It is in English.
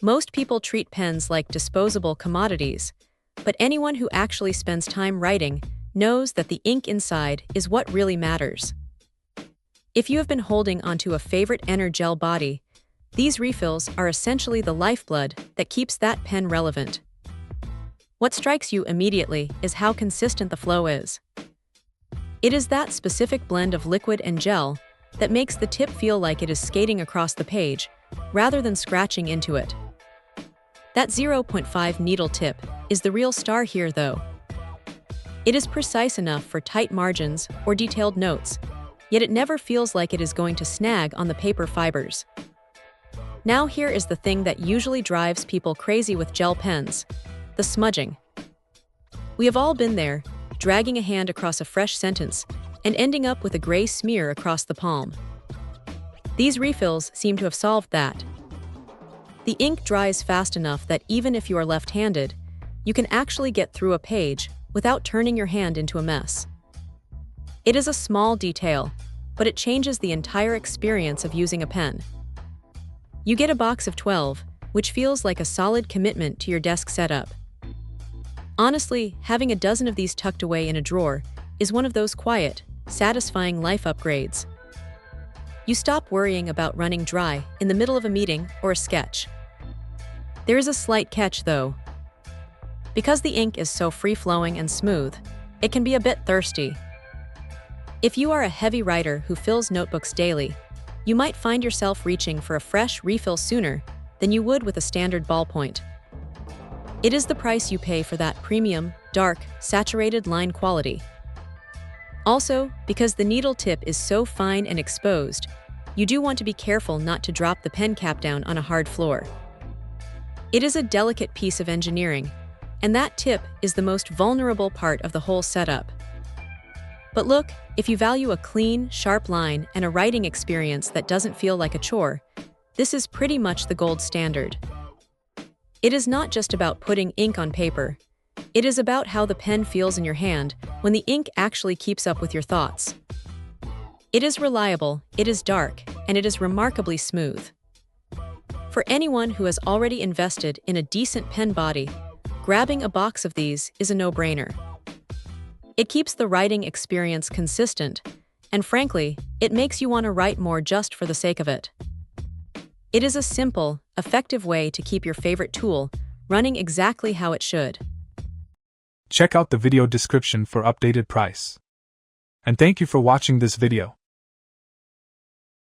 Most people treat pens like disposable commodities, but anyone who actually spends time writing knows that the ink inside is what really matters. If you have been holding onto a favorite EnerGel body, these refills are essentially the lifeblood that keeps that pen relevant. What strikes you immediately is how consistent the flow is. It is that specific blend of liquid and gel that makes the tip feel like it is skating across the page, rather than scratching into it. That 0.5 needle tip is the real star here, though. It is precise enough for tight margins or detailed notes, yet it never feels like it is going to snag on the paper fibers. Now here is the thing that usually drives people crazy with gel pens: the smudging. We have all been there, dragging a hand across a fresh sentence and ending up with a gray smear across the palm. These refills seem to have solved that. The ink dries fast enough that even if you are left-handed, you can actually get through a page without turning your hand into a mess. It is a small detail, but it changes the entire experience of using a pen. You get a box of 12, which feels like a solid commitment to your desk setup. Honestly, having a dozen of these tucked away in a drawer is one of those quiet, satisfying life upgrades. You stop worrying about running dry in the middle of a meeting or a sketch. There is a slight catch, though. Because the ink is so free-flowing and smooth, it can be a bit thirsty. If you are a heavy writer who fills notebooks daily, you might find yourself reaching for a fresh refill sooner than you would with a standard ballpoint. It is the price you pay for that premium, dark, saturated line quality. Also, because the needle tip is so fine and exposed, you do want to be careful not to drop the pen cap down on a hard floor. It is a delicate piece of engineering, and that tip is the most vulnerable part of the whole setup. But look, if you value a clean, sharp line and a writing experience that doesn't feel like a chore, this is pretty much the gold standard. It is not just about putting ink on paper. It is about how the pen feels in your hand when the ink actually keeps up with your thoughts. It is reliable, it is dark, and it is remarkably smooth. For anyone who has already invested in a decent pen body, grabbing a box of these is a no-brainer. It keeps the writing experience consistent, and frankly, it makes you want to write more just for the sake of it. It is a simple, effective way to keep your favorite tool running exactly how it should. Check out the video description for updated price. And thank you for watching this video.